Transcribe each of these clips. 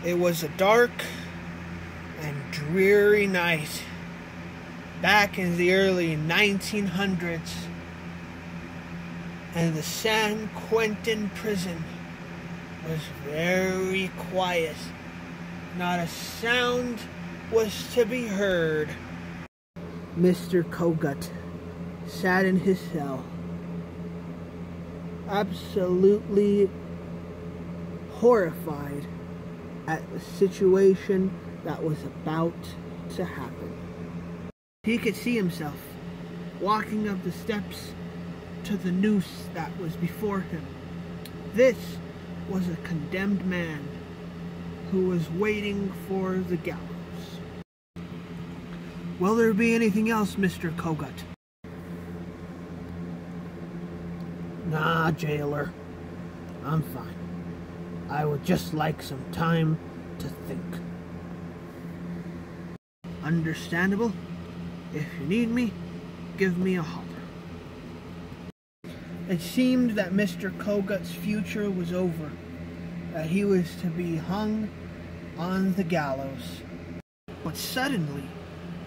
It was a dark and dreary night back in the early 1900s, and the San Quentin prison was very quiet. Not a sound was to be heard. Mr. Kogut sat in his cell, absolutely horrified at the situation that was about to happen. He could see himself walking up the steps to the noose that was before him. This was a condemned man who was waiting for the gallows. Will there be anything else, Mr. Kogut? Nah, jailer. I'm fine. I would just like some time to think. Understandable. If you need me, give me a holler. It seemed that Mr. Kogut's future was over, that he was to be hung on the gallows. But suddenly,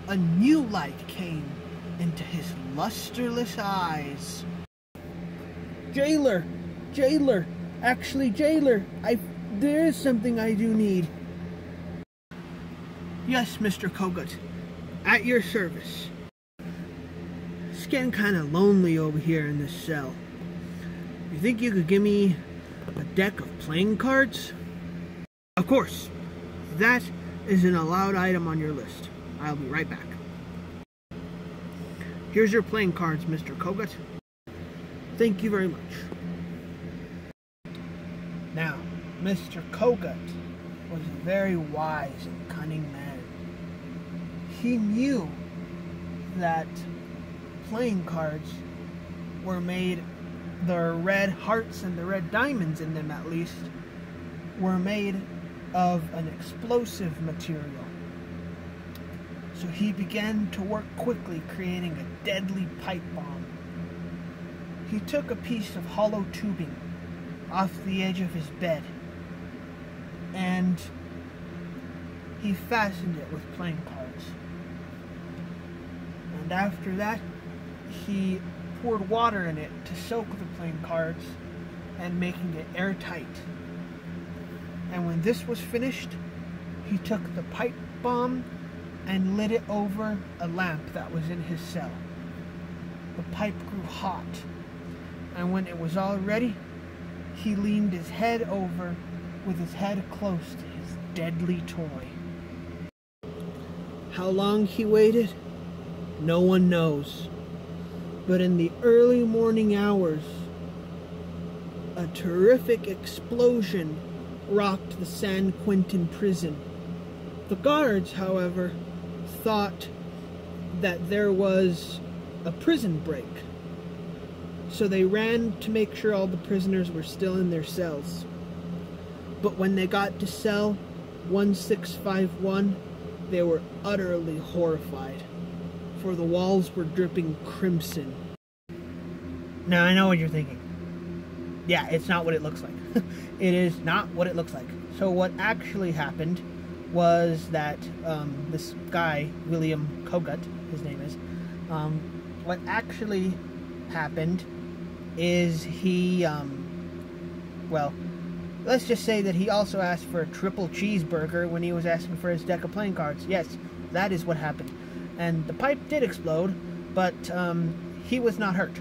a new light came into his lusterless eyes. Jailer! Jailer! Actually, jailer! There is something I do need. Yes, Mr. Kogut. At your service. It's getting kind of lonely over here in this cell. You think you could give me a deck of playing cards? Of course. That is an allowed item on your list. I'll be right back. Here's your playing cards, Mr. Kogut. Thank you very much. Now, Mr. Kogut was a very wise and cunning man. He knew that playing cards were made, the red hearts and the red diamonds in them at least, were made of an explosive material. So he began to work quickly, creating a deadly pipe bomb. He took a piece of hollow tubing off the edge of his bed, and he fastened it with playing cards. And after that, he poured water in it to soak the playing cards and making it airtight. And when this was finished, he took the pipe bomb and lit it over a lamp that was in his cell. The pipe grew hot, and when it was all ready, he leaned his head over with his head close to his deadly toy. How long he waited, no one knows. But in the early morning hours, a terrific explosion rocked the San Quentin prison. The guards, however, thought that there was a prison break. So they ran to make sure all the prisoners were still in their cells. But when they got to cell 1651, they were utterly horrified, for the walls were dripping crimson. Now, I know what you're thinking. Yeah, it's not what it looks like. It is not what it looks like. So what actually happened was that this guy, William Kogut, his name is, what actually happened is he, well, let's just say that he also asked for a triple cheeseburger when he was asking for his deck of playing cards. Yes, that is what happened. And the pipe did explode, but he was not hurt.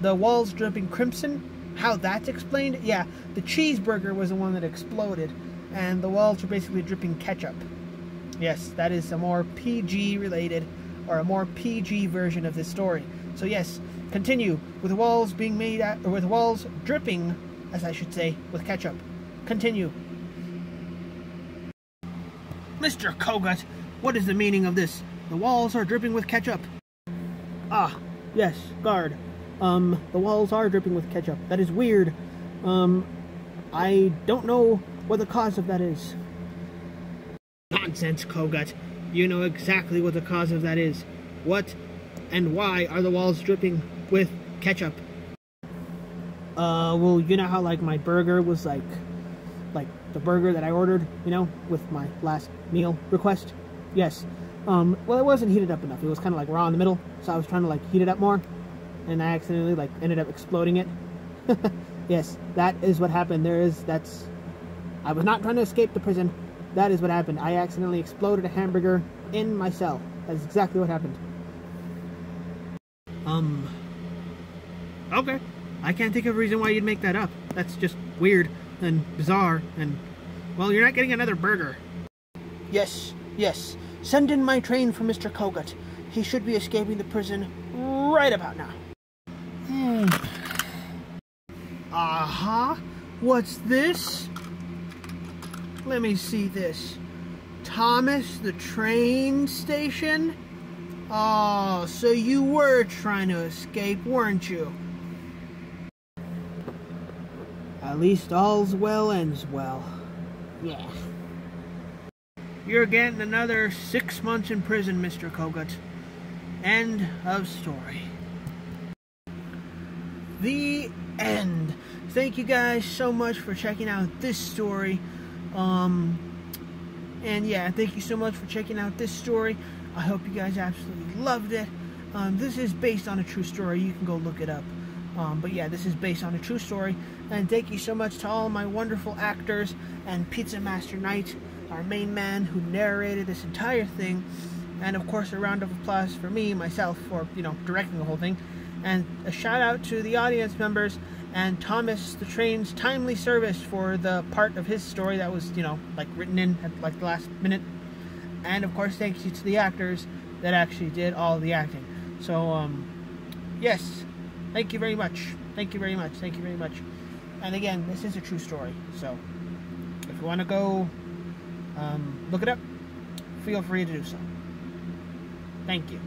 The walls dripping crimson, how that's explained? Yeah, the cheeseburger was the one that exploded, and the walls were basically dripping ketchup. Yes, that is a more PG related, or a more PG version of this story. So yes, continue with the walls being made at, or with the walls dripping, as I should say, with ketchup. Continue. Mr. Kogut, what is the meaning of this? The walls are dripping with ketchup. Ah, yes, guard. The walls are dripping with ketchup. That is weird. I don't know what the cause of that is. Nonsense, Kogut. You know exactly what the cause of that is. What and why are the walls dripping with ketchup? Well, you know how, like, my burger was, like the burger that I ordered, you know, with my last meal request. Yes. Well, it wasn't heated up enough. It was kind of like raw in the middle, so I was trying to like heat it up more, and I accidentally like ended up exploding it. Yes, that is what happened. I was not trying to escape the prison. That is what happened. I accidentally exploded a hamburger in my cell. That's exactly what happened. Okay. I can't think of a reason why you'd make that up. That's just weird and bizarre, and, well, you're not getting another burger. Yes, yes. Send in my train for Mr. Kogut. He should be escaping the prison right about now. What's this? Let me see this. Thomas the train station? Oh, so you were trying to escape, weren't you? At least all's well ends well. Yeah. You're getting another 6 months in prison, Mr. Kogut. End of story. The end. Thank you guys so much for checking out this story. And yeah, thank you so much for checking out this story. I hope you guys absolutely loved it. This is based on a true story. You can go look it up. But yeah, this is based on a true story. And thank you so much to all my wonderful actors and Pizza Master Knight, our main man who narrated this entire thing. And of course, a round of applause for me, myself, for, you know, directing the whole thing. And a shout out to the audience members and Thomas the Train's timely service for the part of his story that was, you know, like written in at like the last minute. And of course, thank you to the actors that actually did all the acting. So, yes, thank you very much. Thank you very much. Thank you very much. And again, this is a true story. So, if you want to go look it up, feel free to do so. Thank you.